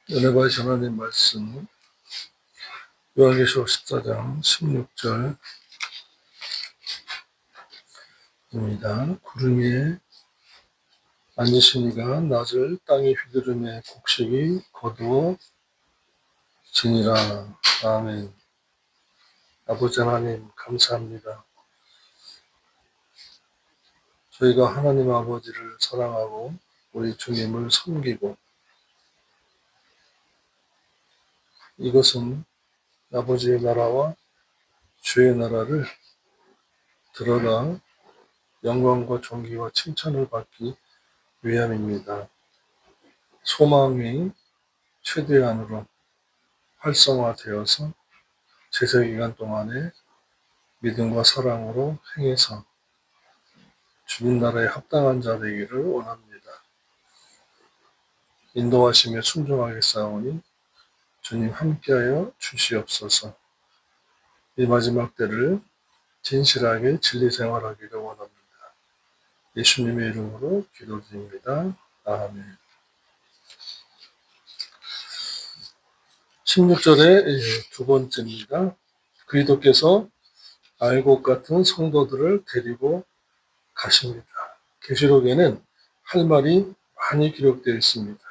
은혜 받으신 하나님 말씀 요한계시록 14장 16절입니다. 구름 위에 앉으시니가 낮을 땅에 휘두르매 곡식이 거두어지니라. 아멘. 아버지 하나님 감사합니다. 저희가 하나님 아버지를 사랑하고 우리 주님을 섬기고 이것은 아버지의 나라와 주의 나라를 들어가 영광과 존귀와 칭찬을 받기 위함입니다. 소망이 최대한으로 활성화되어서 제세기간 동안에 믿음과 사랑으로 행해서 주님 나라에 합당한 자 되기를 원합니다. 인도하심에 순종하겠사오니 주님 함께하여 주시옵소서. 이 마지막 때를 진실하게 진리 생활하기를 원합니다. 예수님의 이름으로 기도드립니다. 아멘. 16절의 두 번째입니다. 그리스도께서 알곡 같은 성도들을 데리고 가십니다. 계시록에는 할 말이 많이 기록되어 있습니다.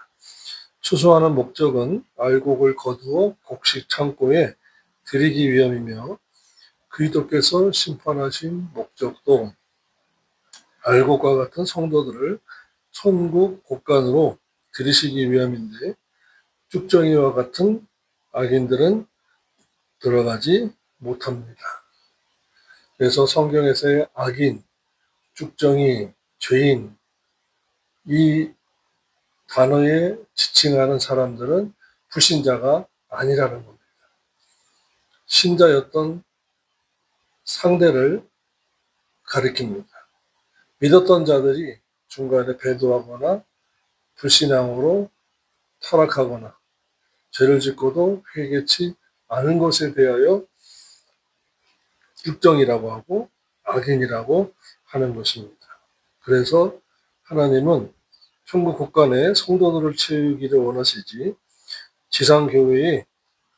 추수하는 목적은 알곡을 거두어 곡식 창고에 들이기 위함이며 그리스도께서 심판하신 목적도 알곡과 같은 성도들을 천국 곳간으로 들이시기 위함인데 쭉정이와 같은 악인들은 들어가지 못합니다. 그래서 성경에서의 악인, 쭉정이, 죄인 이 단어에 지칭하는 사람들은 불신자가 아니라는 겁니다. 신자였던 상대를 가리킵니다. 믿었던 자들이 중간에 배도하거나 불신앙으로 타락하거나 죄를 짓고도 회개치 않은 것에 대하여 육정이라고 하고 악인이라고 하는 것입니다. 그래서 하나님은 천국 곳간에 성도들을 채우기를 원하시지 지상교회의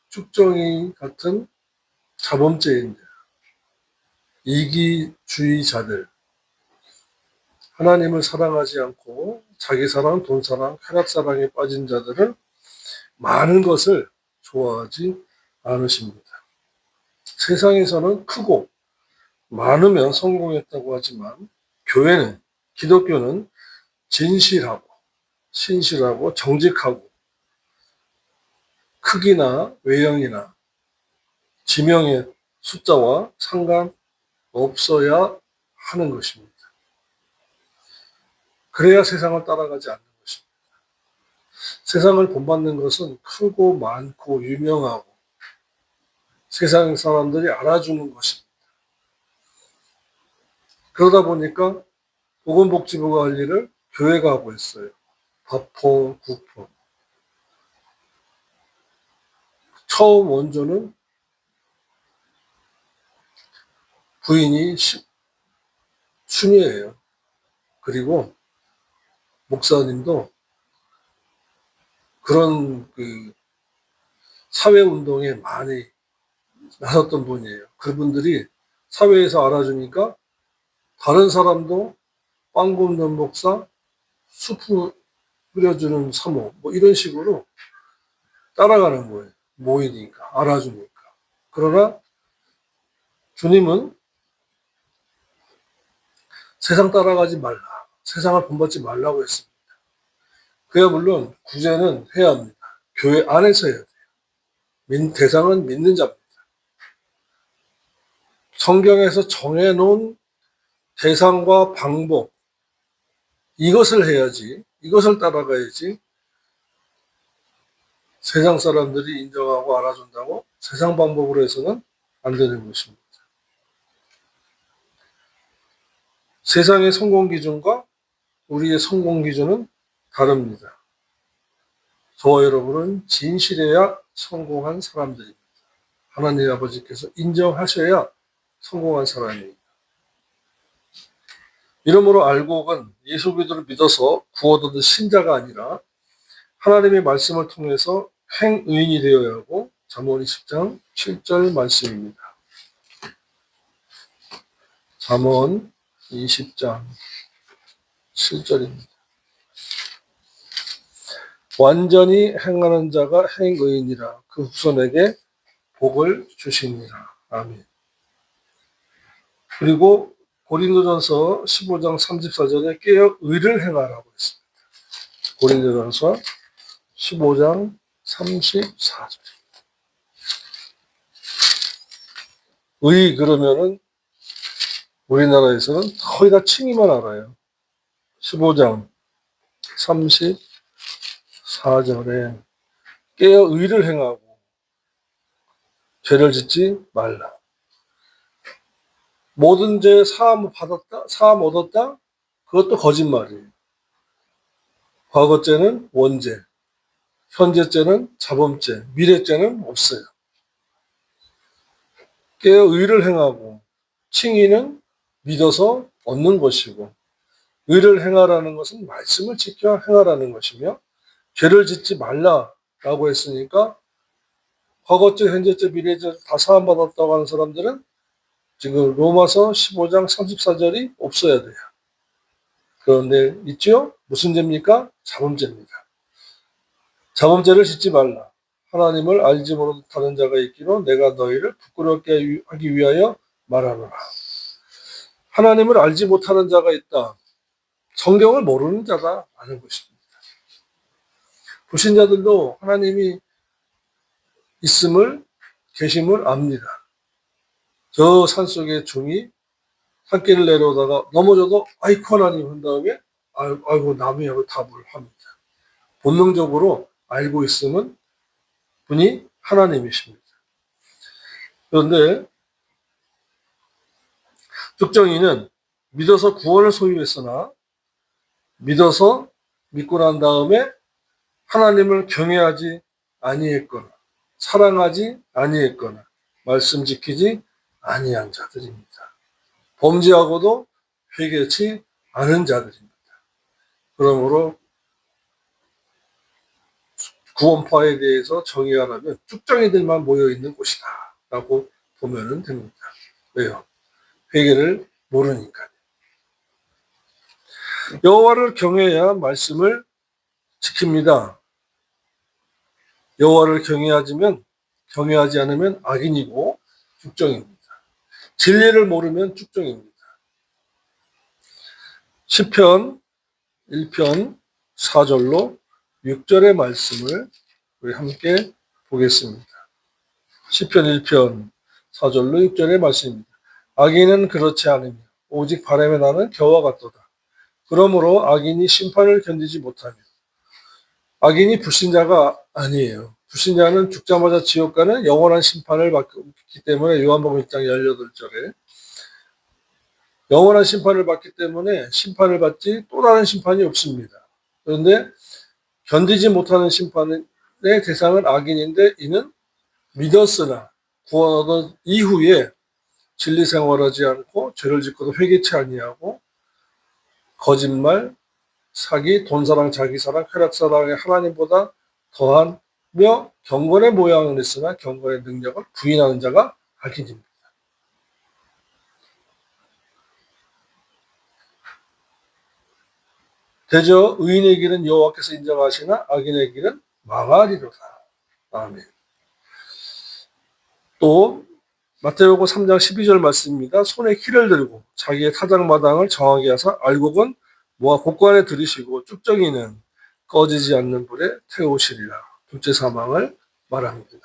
쭉정이 같은 자범죄인들, 이기주의자들, 하나님을 사랑하지 않고 자기 사랑, 돈 사랑, 쾌락 사랑에 빠진 자들은 많은 것을 좋아하지 않으십니다. 세상에서는 크고 많으면 성공했다고 하지만 교회는, 기독교는 진실하고 신실하고 정직하고 크기나 외형이나 지명의 숫자와 상관없어야 하는 것입니다. 그래야 세상을 따라가지 않는 것입니다. 세상을 본받는 것은 크고 많고 유명하고 세상 사람들이 알아주는 것입니다. 그러다 보니까 보건복지부가 할 일을 교회가 하고 있어요. 밥포, 국포. 처음 원조는 부인이 순이에요. 그리고 목사님도 그런 사회운동에 많이 나섰던 분이에요. 그분들이 사회에서 알아주니까 다른 사람도 빵 굽는 목사, 수프 끓여주는 사모, 뭐 이런 식으로 따라가는 거예요. 모이니까, 알아주니까. 그러나 주님은 세상 따라가지 말라. 세상을 본받지 말라고 했습니다. 그야 물론 구제는 해야 합니다. 교회 안에서 해야 돼요. 대상은 믿는 자입니다. 성경에서 정해놓은 대상과 방법, 이것을 해야지, 이것을 따라가야지 세상 사람들이 인정하고 알아준다고 세상 방법으로 해서는 안 되는 것입니다. 세상의 성공 기준과 우리의 성공 기준은 다릅니다. 저와 여러분은 진실해야 성공한 사람들입니다. 하나님 아버지께서 인정하셔야 성공한 사람입니다. 이러므로 알곡은 예수 그리스도를 믿어서 구원 얻은 신자가 아니라 하나님의 말씀을 통해서 행의인이 되어야 하고 잠언 20장 7절 말씀입니다. 잠언 20장 7절입니다. 완전히 행하는 자가 행의인이라 그 후손에게 복을 주시니라. 아멘. 그리고 고린도전서 15장 34절에 깨어 의를 행하라고 했습니다. 고린도전서 15장 34절. 의 그러면은 우리나라에서는 거의 다 칭의만 알아요. 15장 34절에 깨어 의를 행하고 죄를 짓지 말라. 모든 죄 사함 받았다, 사함 얻었다, 그것도 거짓말이에요. 과거죄는 원죄, 현재죄는 자범죄, 미래죄는 없어요. 깨어 의를 행하고 칭의는 믿어서 얻는 것이고 의를 행하라는 것은 말씀을 지켜 행하라는 것이며 죄를 짓지 말라라고 했으니까 과거죄, 현재죄, 미래죄 다 사함받았다고 하는 사람들은 지금 로마서 15장 34절이 없어야 돼요. 그런데 있죠? 무슨 죄입니까? 자범죄입니다. 자범죄를 짓지 말라. 하나님을 알지 못하는 자가 있기로 내가 너희를 부끄럽게 하기 위하여 말하노라. 하나님을 알지 못하는 자가 있다. 성경을 모르는 자가 아는 것입니다. 불신자들도 하나님이 있음을, 계심을 압니다. 저 산속에 종이 산길을 내려오다가 넘어져도 아이고 하나님 한 다음에 아이고 남이 하고 답을 합니다. 본능적으로 알고 있음은 분이 하나님이십니다. 그런데 죽정이는 믿어서 구원을 소유했으나 믿어서 믿고 난 다음에 하나님을 경외하지 아니했거나 사랑하지 아니했거나 말씀 지키지 아니한 자들입니다. 범죄하고도 회개치 않은 자들입니다. 그러므로 구원파에 대해서 정의하라면 쭉정이들만 모여있는 곳이다 라고 보면 됩니다. 왜요? 회개를 모르니까요. 여호와를 경외해야 말씀을 지킵니다. 여호와를 경외하지 않으면 악인이고 쭉정입니다. 진리를 모르면 쭉정입니다. 시편 1편 4절로 6절의 말씀을 우리 함께 보겠습니다. 시편 1편 4절로 6절의 말씀입니다. 악인은 그렇지 않으며 오직 바람에 나는 겨와 같도다. 그러므로 악인이 심판을 견디지 못하며 악인이 불신자가 아니에요. 불신자는 죽자마자 지옥 가는 영원한 심판을 받기 때문에 요한복음 1장 18절에 영원한 심판을 받기 때문에 심판을 받지 또 다른 심판이 없습니다. 그런데 견디지 못하는 심판의 대상은 악인인데 이는 믿었으나 구원 얻은 이후에 진리 생활하지 않고 죄를 짓고도 회개치 아니하고 거짓말, 사기, 돈사랑, 자기사랑, 쾌락사랑의 하나님보다 더하며 경건의 모양을 했으나 경건의 능력을 부인하는 자가 악인입니다. 대저 의인의 길은 여호와께서 인정하시나 악인의 길은 망하리로다. 아멘. 또 마태복음 3장 12절 말씀입니다. 손에 키를 들고 자기의 타작마당을 정하게 하사 알곡은 모아 곳간에 들이시고 쭉정이는 꺼지지 않는 불에 태우시리라. 둘째 사망을 말합니다.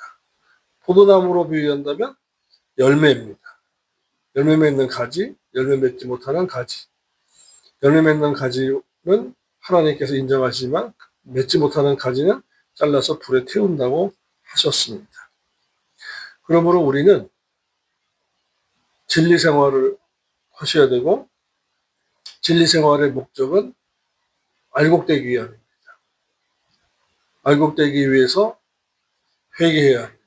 포도나무로 비유한다면 열매입니다. 열매 맺는 가지, 열매 맺지 못하는 가지. 열매 맺는 가지는 하나님께서 인정하시지만 맺지 못하는 가지는 잘라서 불에 태운다고 하셨습니다. 그러므로 우리는 진리 생활을 하셔야 되고 진리 생활의 목적은 알곡되기 위함입니다. 알곡되기 위해서 회개해야 합니다.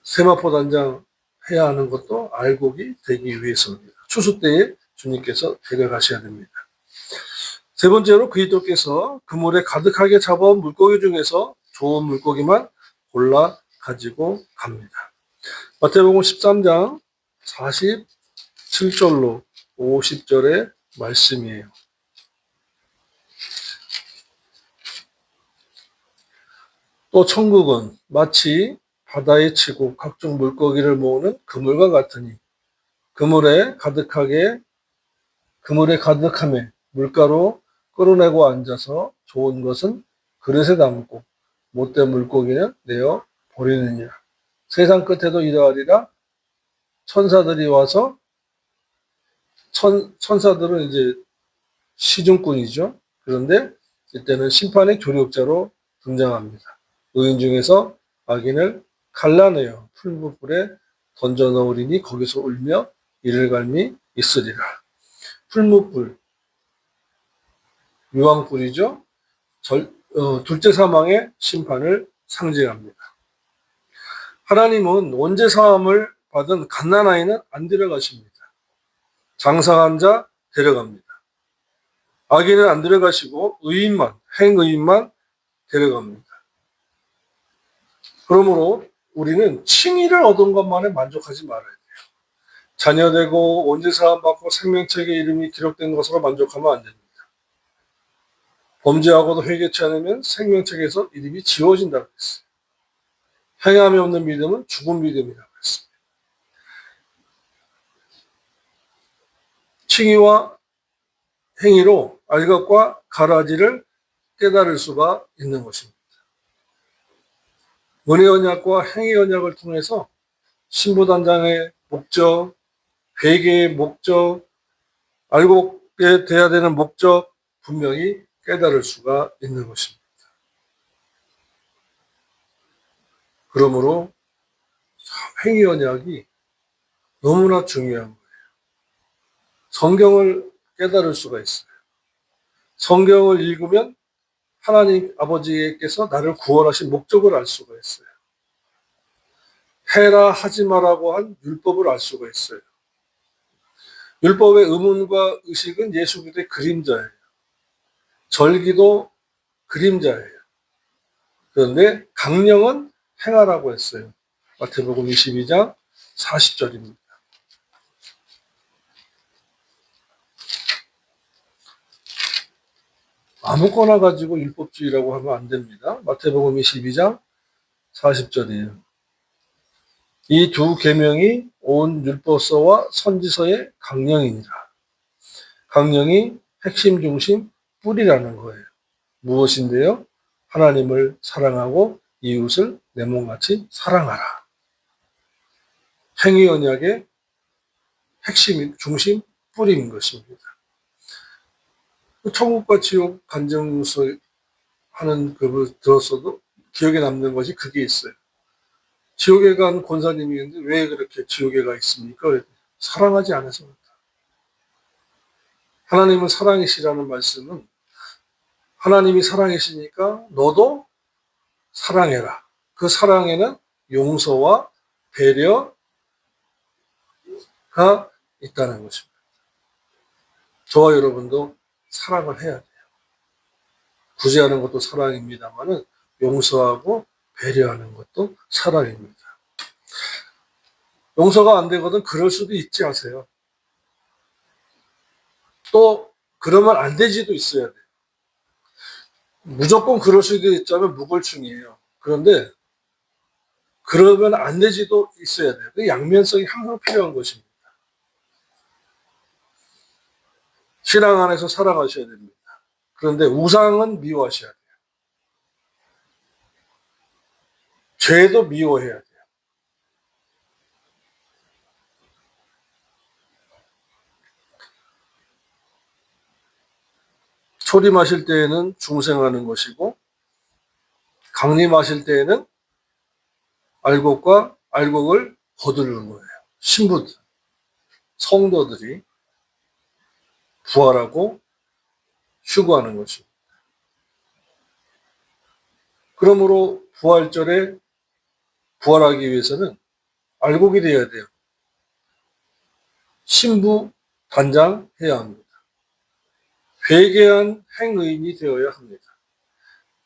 세마포 단장 해야 하는 것도 알곡이 되기 위해서입니다. 추수 때에 주님께서 데려가셔야 됩니다. 세 번째로 그리스도께서 그물에 가득하게 잡아온 물고기 중에서 좋은 물고기만 골라 가지고 갑니다. 마태복음 13장 47절로 50절의 말씀이에요. 또 천국은 마치 바다에 치고 각종 물고기를 모으는 그물과 같으니 그물에 가득함에 물가로 끌어내고 앉아서 좋은 것은 그릇에 담고 못된 물고기는 내어 버리느니라. 세상 끝에도 이러하리라. 천사들이 와서 천사들은 이제 시중꾼이죠. 그런데 이때는 심판의 조력자로 등장합니다. 의인 중에서 악인을 갈라내어 풀무불에 던져 넣으리니 거기서 울며 이를 갈미 있으리라. 풀무불, 유황불이죠. 둘째 사망의 심판을 상징합니다. 하나님은 원죄 사함을 받은 갓난아이는 안 데려가십니다. 장사한 자 데려갑니다. 악인은 안 데려가시고 행의인만 데려갑니다. 그러므로 우리는 칭의를 얻은 것만에 만족하지 말아야 돼요. 자녀되고 원죄 사함 받고 생명책에 이름이 기록된 것으로 만족하면 안 됩니다. 범죄하고도 회개치 않으면 생명책에서 이름이 지워진다고 했어요. 행함이 없는 믿음은 죽은 믿음이라고 했습니다. 칭의와 행위로 알곡과 가라지를 깨달을 수가 있는 것입니다. 은혜 언약과 행위 언약을 통해서 신부단장의 목적, 회개의 목적, 알곡에 돼야 되는 목적 분명히 깨달을 수가 있는 것입니다. 그러므로 행위 언약이 너무나 중요한 거예요. 성경을 깨달을 수가 있어요. 성경을 읽으면 하나님 아버지께서 나를 구원하신 목적을 알 수가 있어요. 해라 하지 마라고 한 율법을 알 수가 있어요. 율법의 의문과 의식은 예수 그리스도의 그림자예요. 절기도 그림자예요. 그런데 강령은 행하라고 했어요. 마태복음 22장 40절입니다. 아무거나 가지고 율법주의라고 하면 안 됩니다. 마태복음 22장 40절이에요. 이 두 계명이 온 율법서와 선지서의 강령이니라. 강령이 핵심 중심 뿌리라는 거예요. 무엇인데요? 하나님을 사랑하고 이웃을 내 몸같이 사랑하라. 행위 언약의 핵심 중심 뿌리인 것입니다. 천국과 지옥 간증서 하는 그걸 들었어도 기억에 남는 것이 그게 있어요. 지옥에 간 권사님이 있는데 왜 그렇게 지옥에 가 있습니까? 사랑하지 않아서 그렇다. 하나님은 사랑이시라는 말씀은 하나님이 사랑이시니까 너도 사랑해라. 그 사랑에는 용서와 배려가 있다는 것입니다. 저와 여러분도 사랑을 해야 돼요. 구제하는 것도 사랑입니다만은 용서하고 배려하는 것도 사랑입니다. 용서가 안 되거든 그럴 수도 있지 않으세요? 또 그러면 안 되지도 있어야 돼요. 무조건 그럴 수도 있자면 무골충이에요. 그런데 그러면 안 되지도 있어야 돼요. 그 양면성이 항상 필요한 것입니다. 신앙 안에서 살아가셔야 됩니다. 그런데 우상은 미워하셔야 돼요. 죄도 미워해야 돼요. 초림하실 때에는 중생하는 것이고 강림하실 때에는 알곡을 거두는 거예요. 신부들, 성도들이 부활하고 휴거하는 것입니다. 그러므로 부활절에 부활하기 위해서는 알곡이 되어야 돼요. 신부 단장해야 합니다. 회개한 행의인이 되어야 합니다.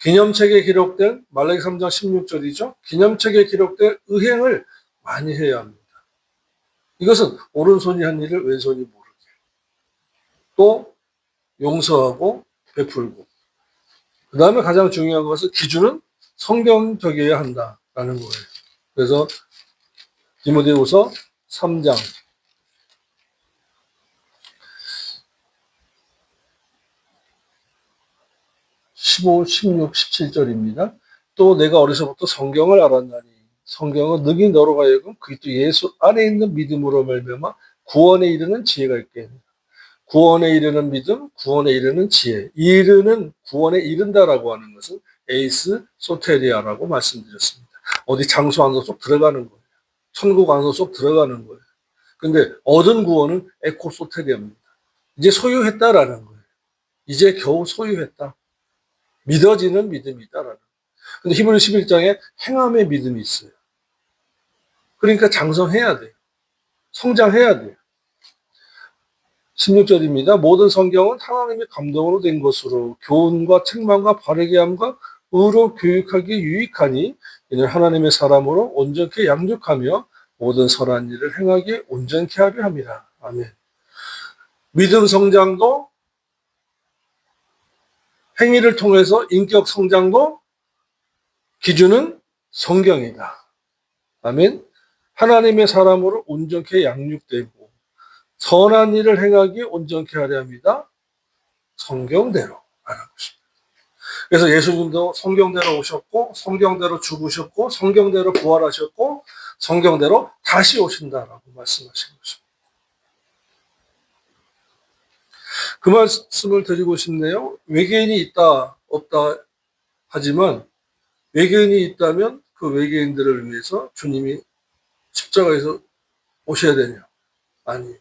기념책에 기록된 말라기 3장 16절이죠. 기념책에 기록된 의행을 많이 해야 합니다. 이것은 오른손이 한 일을 왼손이 모르게. 또 용서하고 베풀고. 그 다음에 가장 중요한 것은 기준은 성경적이어야 한다라는 거예요. 그래서 디모데후서 3장 15, 16, 17절입니다. 또 내가 어려서부터 성경을 알았나니 성경은 능히 너로 하여금 그리스도 예수 안에 있는 믿음으로 말미암아 구원에 이르는 지혜가 있게 합니다. 구원에 이르는 믿음, 구원에 이르는 지혜. 이르는 구원에 이른다라고 하는 것은 에이스 소테리아라고 말씀드렸습니다. 어디 장소 안으로 쏙 들어가는 거예요. 천국 안으로 쏙 들어가는 거예요. 근데 얻은 구원은 에코 소테리아입니다. 이제 소유했다라는 거예요. 이제 겨우 소유했다. 믿어지는 믿음이다라는. 근데 히브리 11장에 행함의 믿음이 있어요. 그러니까 장성해야 돼요. 성장해야 돼요. 16절입니다. 모든 성경은 하나님의 감동으로 된 것으로 교훈과 책망과 바르게 함과 의로 교육하기 유익하니 이는 하나님의 사람으로 온전케 양육하며 모든 선한 일을 행하기 온전케 하려 함이라. 아멘. 믿음 성장도 행위를 통해서 인격 성장도 기준은 성경이다. 아멘. 하나님의 사람으로 온전케 양육되고 선한 일을 행하기 온전케 하려 합니다. 성경대로 하는 것입니다. 그래서 예수님도 성경대로 오셨고 성경대로 죽으셨고 성경대로 부활하셨고 성경대로 다시 오신다라고 말씀하신 것입니다. 그 말씀을 드리고 싶네요. 외계인이 있다 없다 하지만 외계인이 있다면 그 외계인들을 위해서 주님이 십자가에서 오셔야 되냐? 아니에요.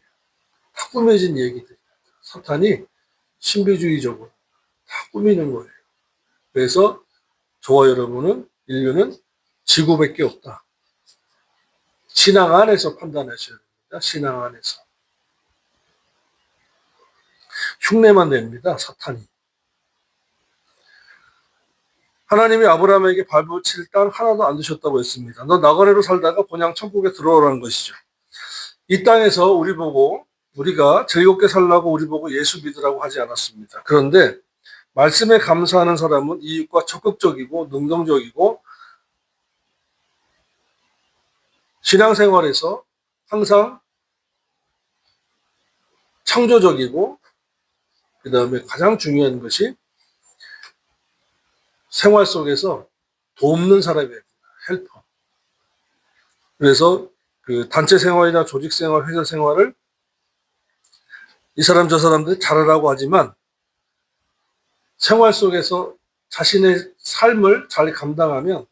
다 꾸며진 얘기들입니다. 사탄이 신비주의적으로 다 꾸미는 거예요. 그래서 저와 여러분은 인류는 지구밖에 없다. 신앙 안에서 판단하셔야 됩니다. 신앙 안에서. 흉내만 냅니다. 사탄이. 하나님이 아브라함에게 발붙일 땅 하나도 안 주셨다고 했습니다. 너 나그네로 살다가 본향 천국에 들어오라는 것이죠. 이 땅에서 우리가 즐겁게 살라고 우리 보고 예수 믿으라고 하지 않았습니다. 그런데 말씀에 감사하는 사람은 이익과 적극적이고 능동적이고 신앙생활에서 항상 창조적이고 그 다음에 가장 중요한 것이 생활 속에서 돕는 사람이에요. 헬퍼. 그래서 그 단체 생활이나 조직 생활, 회사 생활을 이 사람 저 사람들이 잘하라고 하지만 생활 속에서 자신의 삶을 잘 감당하면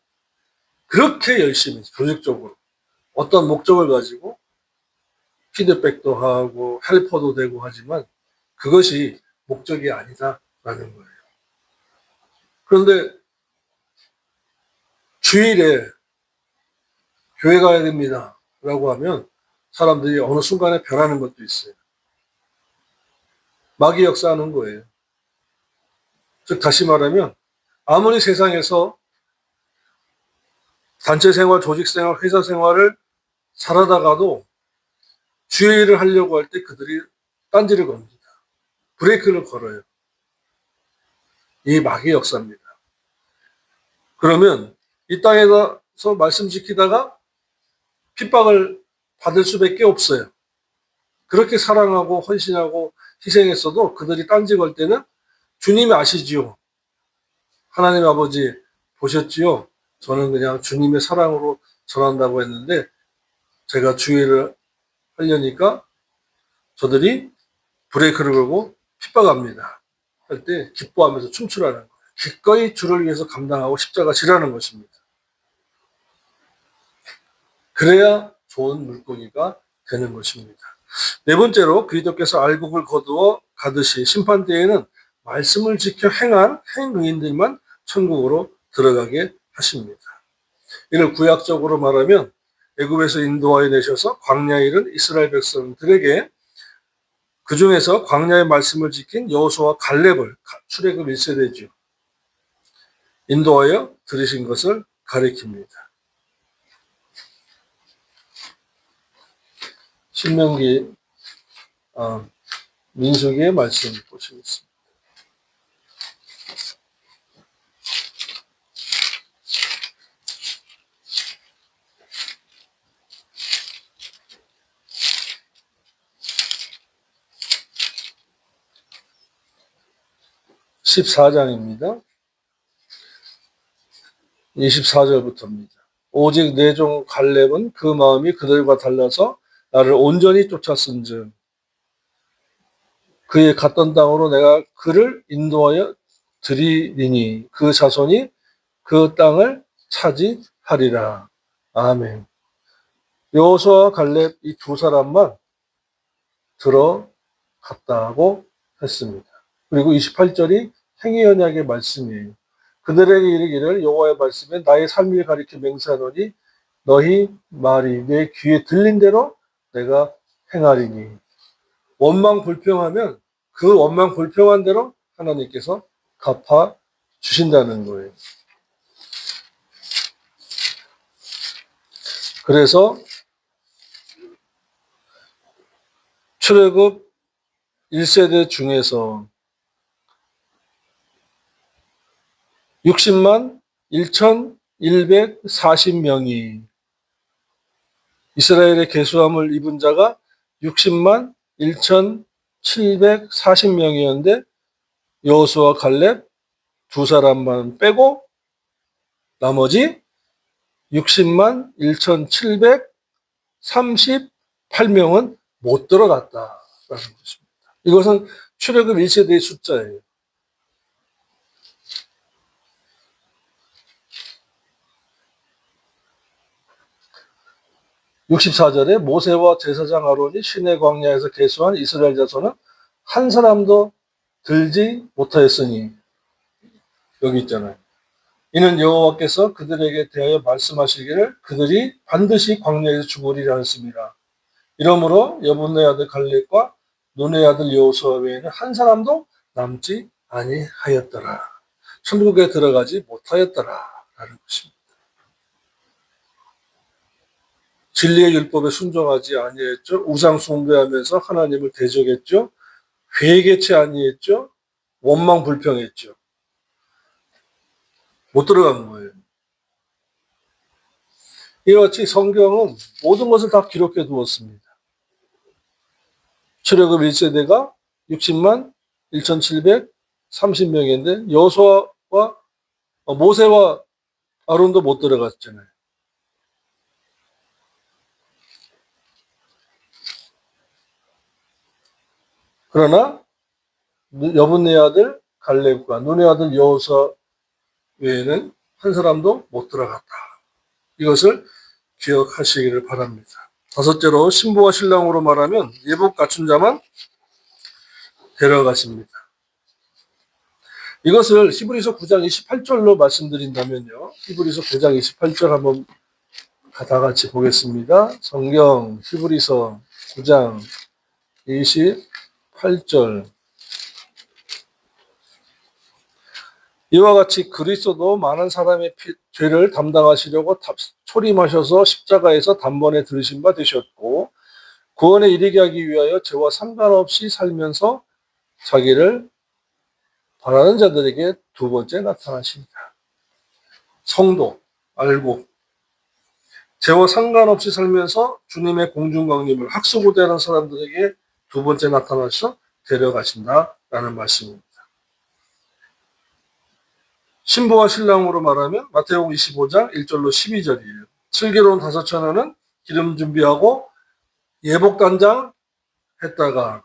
그렇게 열심히 조직적으로 어떤 목적을 가지고 피드백도 하고 헬퍼도 되고 하지만 그것이 목적이 아니다라는 거예요. 그런데 주일에 교회 가야 됩니다 라고 하면 사람들이 어느 순간에 변하는 것도 있어요. 마귀 역사하는 거예요. 즉 다시 말하면 아무리 세상에서 단체 생활, 조직 생활, 회사 생활을 잘하다가도 주의를 하려고 할 때 그들이 딴지를 겁니다. 브레이크를 걸어요. 이 마귀 역사입니다. 그러면 이 땅에서 말씀 지키다가 핍박을 받을 수밖에 없어요. 그렇게 사랑하고 헌신하고 희생했어도 그들이 딴지 걸 때는 주님이 아시지요. 하나님 아버지 보셨지요. 저는 그냥 주님의 사랑으로 전한다고 했는데 제가 주의를 하려니까 저들이 브레이크를 걸고 핍박합니다. 할 때 기뻐하면서 춤추라는 거예요. 기꺼이 주를 위해서 감당하고 십자가 지라는 것입니다. 그래야 좋은 물고기가 되는 것입니다. 네 번째로 그리스도께서 알곡을 거두어 가듯이 심판대에는 말씀을 지켜 행한 행의인들만 천국으로 들어가게 하십니다. 이를 구약적으로 말하면 애굽에서 인도하여 내셔서 광야에 이른 이스라엘 백성들에게 그 중에서 광야의 말씀을 지킨 여호수아와 갈렙을 출애굽 1세대죠. 인도하여 들으신 것을 가리킵니다. 신명기, 민수기의 말씀 보시겠습니다. (14장입니다) 24절부터입니다. 오직 내 종 갈렙은 그 마음이 그들과 달라서 나를 온전히 쫓았은즉 그의 갔던 땅으로 내가 그를 인도하여 드리리니 그 자손이 그 땅을 차지하리라. 아멘. 여호수아와 갈렙 이 두 사람만 들어갔다고 했습니다. 그리고 28절이 행위 언약의 말씀이에요. 그들에게 이르기를 여호와의 말씀에 나의 삶을 가리켜 맹세하노니 너희 말이 내 귀에 들린 대로 내가 행하리니. 원망 불평하면 그 원망 불평한 대로 하나님께서 갚아 주신다는 거예요. 그래서 출애굽 1세대 중에서 60만 1,140명이 이스라엘의 계수함을 입은 자가 60만 1,740명이었는데 여호수아 갈렙 두 사람만 빼고 나머지 60만 1,738명은 못 들어갔다라는 것입니다. 이것은 출애굽 1세대의 숫자예요. 64절에 모세와 제사장 아론이 시내 광야에서 계수한 이스라엘 자손은 한 사람도 들지 못하였으니, 여기 있잖아요. 이는 여호와께서 그들에게 대하여 말씀하시기를 그들이 반드시 광야에서 죽으리라 하였습니다. 이러므로 여분의 아들 갈렙과 눈의 아들 여호수아 외에는 한 사람도 남지 아니하였더라. 천국에 들어가지 못하였더라라는 것입니다. 진리의 율법에 순종하지 아니했죠. 우상 숭배하면서 하나님을 대적했죠. 회개치 아니했죠. 원망 불평했죠. 못 들어간 거예요. 이와 같이 성경은 모든 것을 다 기록해 두었습니다. 출애굽 1세대가 60만 1,730명인데 여호수아와 모세와 아론도 못 들어갔잖아요. 그러나 여분의 아들 갈렙과 눈의 아들 여호수아 외에는 한 사람도 못 들어갔다. 이것을 기억하시기를 바랍니다. 다섯째로 신부와 신랑으로 말하면 예복 갖춘 자만 데려가십니다. 이것을 히브리서 9장 28절로 말씀드린다면요. 히브리서 9장 28절 한번 다 같이 보겠습니다. 성경 히브리서 9장 28절. 이와 같이 그리스도도 많은 사람의 죄를 담당하시려고 초림하셔서 십자가에서 단번에 들으신 바 되셨고 구원에 이르게 하기 위하여 죄와 상관없이 살면서 자기를 바라는 자들에게 두 번째 나타나십니다. 성도 알고 죄와 상관없이 살면서 주님의 공중강림을 학수고대하는 사람들에게 두 번째 나타나셔서 데려가신다라는 말씀입니다. 신부와 신랑으로 말하면 마태복음 25장 1절로 12절이에요. 슬기로운 5처녀는 기름 준비하고 예복 단장 했다가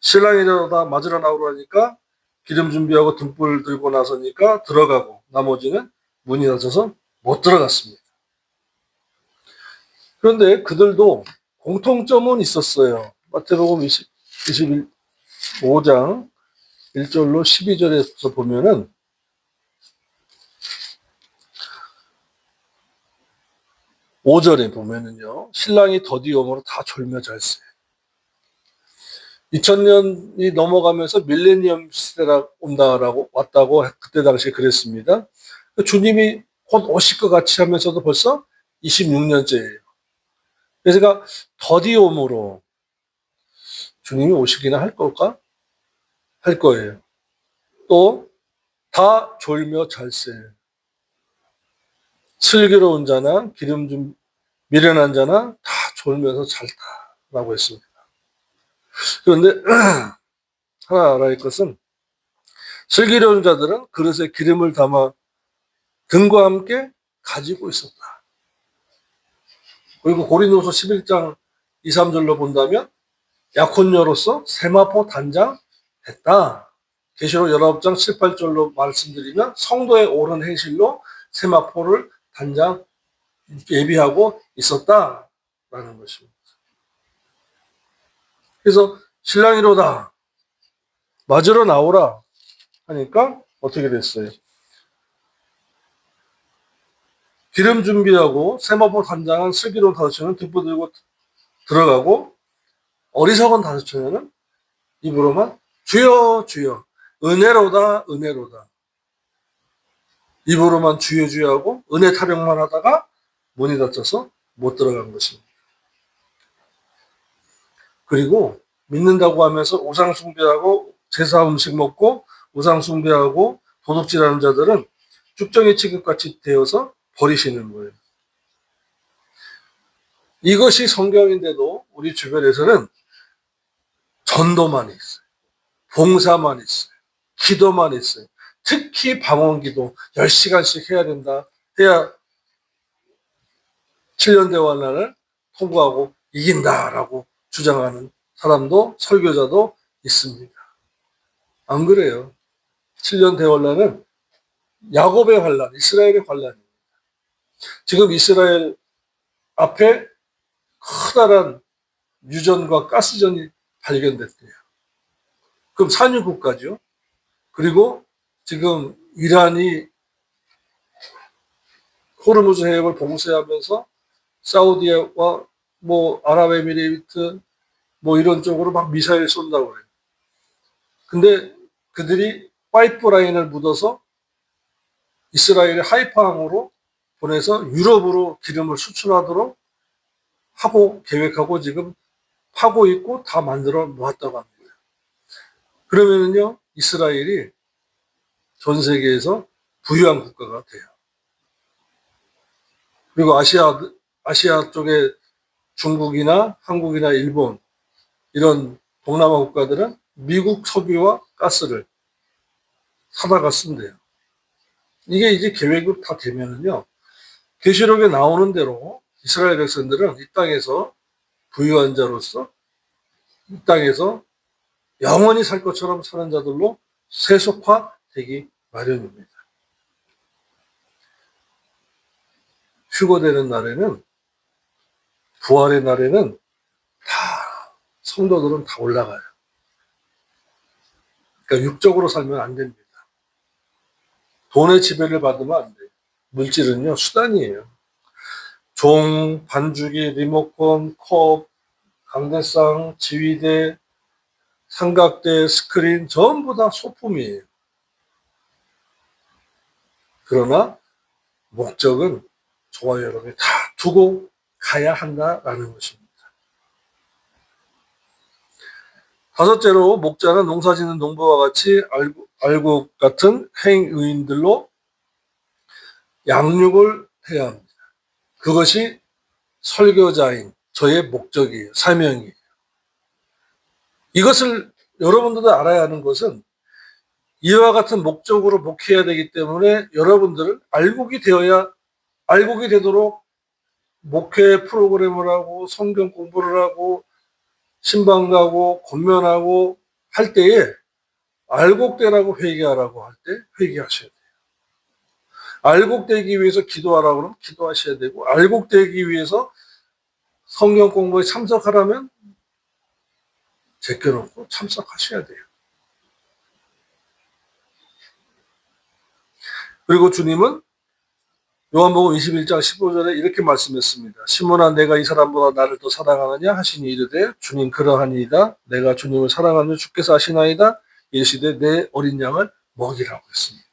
신랑이 다 맞으러 나오라니까 기름 준비하고 등불 들고 나서니까 들어가고 나머지는 문이 닫혀서 못 들어갔습니다. 그런데 그들도 공통점은 있었어요. 마태복음 25장 1절로 12절에서 보면은 5절에 보면은요, 신랑이 더디오므로 다 졸며 잤어요. 2000년이 넘어가면서 밀레니엄 시대가 왔다고 그때 당시에 그랬습니다. 주님이 곧 오실 것 같이 하면서도 벌써 26년째예요. 그래서 제가 더디옴으로 주님이 오시기나 할 걸까? 할 거예요. 또 다 졸며 잘세. 슬기로운 자나 기름 좀 미련한 자나 다 졸면서 잘다라고 했습니다. 그런데 하나 알아야 할 것은 슬기로운 자들은 그릇에 기름을 담아 등과 함께 가지고 있었다. 그리고 고린도서 11장 2, 3절로 본다면 약혼녀로서 세마포 단장했다. 계시록 19장 7, 8절로 말씀드리면 성도의 옳은 행실로 세마포를 단장 예비하고 있었다라는 것입니다. 그래서 신랑이로다 맞으러 나오라 하니까 어떻게 됐어요? 기름 준비하고 세마포 단장한 슬기로운 다섯 처녀는 득보 들고 들어가고 어리석은 다섯 처녀는 입으로만 주여 주여 은혜로다 은혜로다 입으로만 주여 주여 하고 은혜 타령만 하다가 문이 닫혀서 못 들어간 것입니다. 그리고 믿는다고 하면서 우상 숭배하고 제사 음식 먹고 우상 숭배하고 도둑질하는 자들은 쭉정이 취급같이 되어서 버리시는 거예요. 이것이 성경인데도 우리 주변에서는 전도만 있어요. 봉사만 있어요. 기도만 있어요. 특히 방언기도 10시간씩 해야 된다. 해야 7년 대환란을 통과하고 이긴다라고 주장하는 사람도 설교자도 있습니다. 안 그래요. 7년 대환란은 야곱의 환란, 이스라엘의 환란입니다. 지금 이스라엘 앞에 커다란 유전과 가스전이 발견됐대요. 그럼 산유국가죠. 그리고 지금 이란이 호르무즈 해협을 봉쇄하면서 사우디와 아랍에미레이트 이런 쪽으로 막 미사일 쏜다고 그래요. 근데 그들이 파이프라인을 묻어서 이스라엘의 하이파항으로 보내서 유럽으로 기름을 수출하도록 하고 계획하고 지금 하고 있고 다 만들어 놓았다고 합니다. 그러면은요, 이스라엘이 전 세계에서 부유한 국가가 돼요. 그리고 아시아 쪽에 중국이나 한국이나 일본 이런 동남아 국가들은 미국 석유와 가스를 사다가 쓴대요. 이게 이제 계획으로 다 되면은요, 계시록에 나오는 대로 이스라엘 백성들은 이 땅에서 부유한 자로서 이 땅에서 영원히 살 것처럼 사는 자들로 세속화되기 마련입니다. 휴거되는 날에는, 부활의 날에는 다 성도들은 다 올라가요. 그러니까 육적으로 살면 안 됩니다. 돈의 지배를 받으면 안 돼요. 물질은요, 수단이에요. 종, 반죽이, 리모컨, 컵, 강대상, 지휘대, 삼각대, 스크린 전부 다 소품이에요. 그러나 목적은 저와 여러분이 다 두고 가야 한다라는 것입니다. 다섯째로 목자는 농사짓는 농부와 같이 알곡 같은 행의인들로 양육을 해야 합니다. 그것이 설교자인 저의 목적이에요. 사명이에요. 이것을 여러분들도 알아야 하는 것은 이와 같은 목적으로 목회해야 되기 때문에 여러분들은 알곡이 되도록 목회 프로그램을 하고 성경 공부를 하고 신방 가고 권면하고 할 때에 알곡되라고 회개하라고 할 때 회개하셔야 돼요. 알곡되기 위해서 기도하라고 그러면 기도하셔야 되고 알곡되기 위해서 성경 공부에 참석하라면 제껴놓고 참석하셔야 돼요. 그리고 주님은 요한복음 21장 15절에 이렇게 말씀했습니다. 시몬아 내가 이 사람보다 나를 더 사랑하느냐 하시니 이르되 주님 그러하니이다. 내가 주님을 사랑하는 주께서 아시나이다. 이르시되 내 어린 양을 먹이라고 했습니다.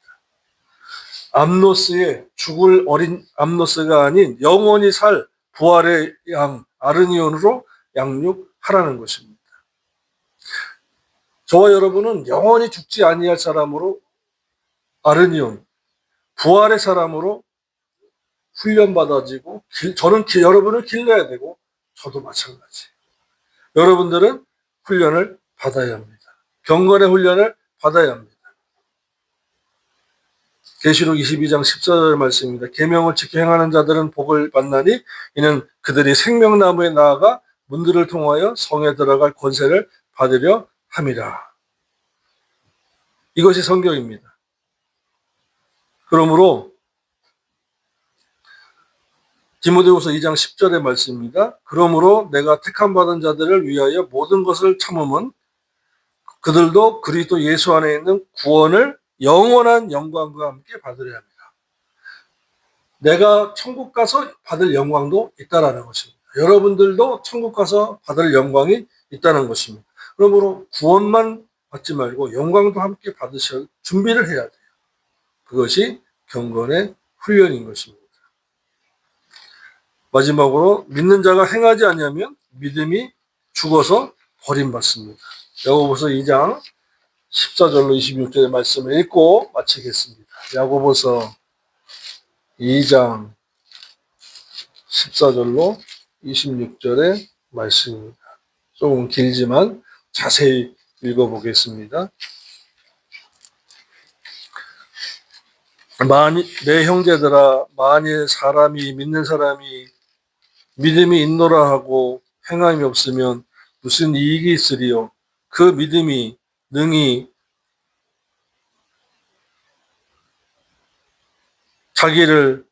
암노스의 죽을 어린 암노스가 아닌 영원히 살 부활의 양 아르니온으로 양육하라는 것입니다. 저와 여러분은 영원히 죽지 아니할 사람으로 아르니온 부활의 사람으로 훈련받아지고 저는 여러분을 길러야 되고 저도 마찬가지. 여러분들은 훈련을 받아야 합니다. 경건의 훈련을 받아야 합니다. 계시록 22장 14절 말씀입니다. 계명을 지켜 행하는 자들은 복을 받나니 이는 그들이 생명나무에 나아가 문들을 통하여 성에 들어갈 권세를 받으려 함이라. 이것이 성경입니다. 그러므로 디모데후서 2장 10절의 말씀입니다. 그러므로 내가 택함 받은 자들을 위하여 모든 것을 참음은 그들도 그리스도 예수 안에 있는 구원을 영원한 영광과 함께 받으려 합니다. 내가 천국 가서 받을 영광도 있다라는 것입니다. 여러분들도 천국 가서 받을 영광이 있다는 것입니다. 그러므로 구원만 받지 말고 영광도 함께 받으실 준비를 해야 돼요. 그것이 경건의 훈련인 것입니다. 마지막으로 믿는 자가 행하지 아니하면 믿음이 죽어서 버림받습니다. 야고보서 2장 14절로 26절의 말씀을 읽고 마치겠습니다. 야고보서 2장 14절로 26절의 말씀입니다. 조금 길지만 자세히 읽어보겠습니다. 내 형제들아 만일 사람이 믿는 사람이 믿음이 있노라 하고 행함이 없으면 무슨 이익이 있으리요. 그 믿음이 능히 자기를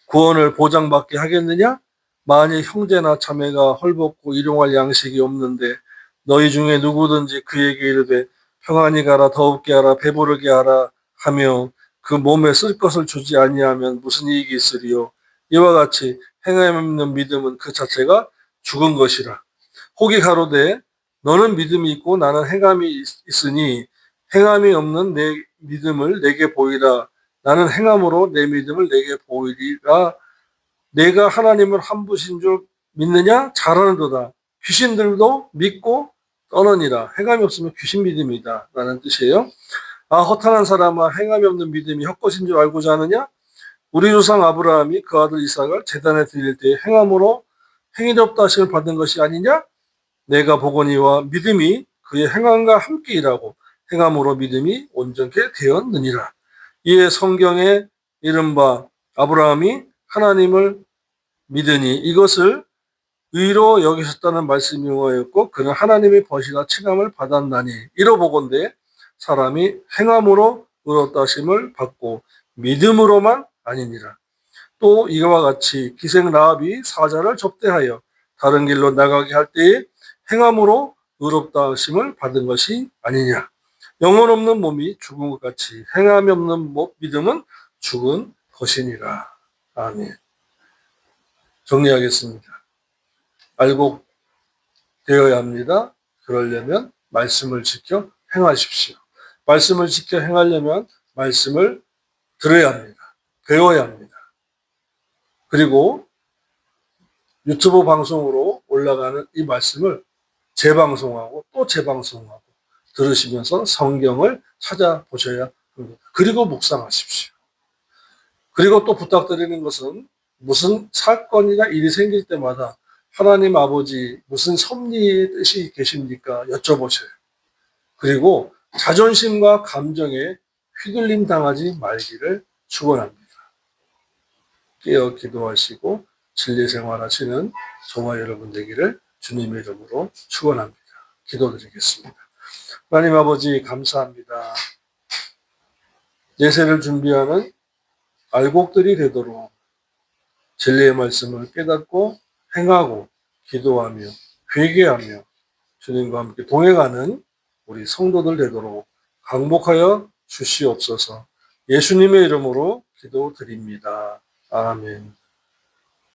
구원을 보장받게 하겠느냐? 만일 형제나 자매가 헐벗고 일용할 양식이 없는데 너희 중에 누구든지 그에게 이르되 평안히 가라 더웁게 하라 배부르게 하라 하며 그 몸에 쓸 것을 주지 아니하면 무슨 이익이 있으리요. 이와 같이 행함이 없는 믿음은 그 자체가 죽은 것이라. 혹이 가로되 너는 믿음이 있고 나는 행함이 있으니 행함이 없는 내 믿음을 내게 보이라. 나는 행함으로 내 믿음을 내게 보이리라. 내가 하나님을 한 분이신 줄 믿느냐? 잘하는도다. 귀신들도 믿고 떠느니라. 행함이 없으면 귀신 믿음이다 라는 뜻이에요. 아 허탄한 사람아 행함이 없는 믿음이 헛것인 줄 알고자 하느냐? 우리 조상 아브라함이 그 아들 이삭을 제단에 드릴 때 행함으로 행위롭다 하심을 받은 것이 아니냐? 내가 보거니와 믿음이 그의 행함과 함께 일하고 행함으로 믿음이 온전케 되었느니라. 이에 성경에 이른바 아브라함이 하나님을 믿으니 이것을 의로 여기셨다는 말씀이 용하였고 그는 하나님의 벗이나 칭함을 받았나니 이로 보건대 사람이 행함으로 의롭다 하심을 받고 믿음으로만 아니니라. 또 이와 같이 기생 라합이 사자를 접대하여 다른 길로 나가게 할 때에 행함으로 의롭다 하심을 받은 것이 아니냐. 영혼 없는 몸이 죽은 것 같이 행함이 없는 믿음은 죽은 것이니라. 아멘. 정리하겠습니다. 알고 되어야 합니다. 그러려면 말씀을 지켜 행하십시오. 말씀을 지켜 행하려면 말씀을 들어야 합니다. 배워야 합니다. 그리고 유튜브 방송으로 올라가는 이 말씀을 재방송하고 또 재방송하고 들으시면서 성경을 찾아보셔야 합니다. 그리고 묵상하십시오. 그리고 또 부탁드리는 것은 무슨 사건이나 일이 생길 때마다 하나님 아버지 무슨 섭리의 뜻이 계십니까? 여쭤보셔요. 그리고 자존심과 감정에 휘둘림 당하지 말기를 축원합니다. 깨어 기도하시고 진리 생활하시는 저와 여러분 되기를 주님의 이름으로 축원합니다. 기도드리겠습니다. 하나님 아버지 감사합니다. 예세를 준비하는 알곡들이 되도록 진리의 말씀을 깨닫고 행하고 기도하며 회개하며 주님과 함께 동행하는 우리 성도들 되도록 강복하여 주시옵소서. 예수님의 이름으로 기도드립니다. 아멘.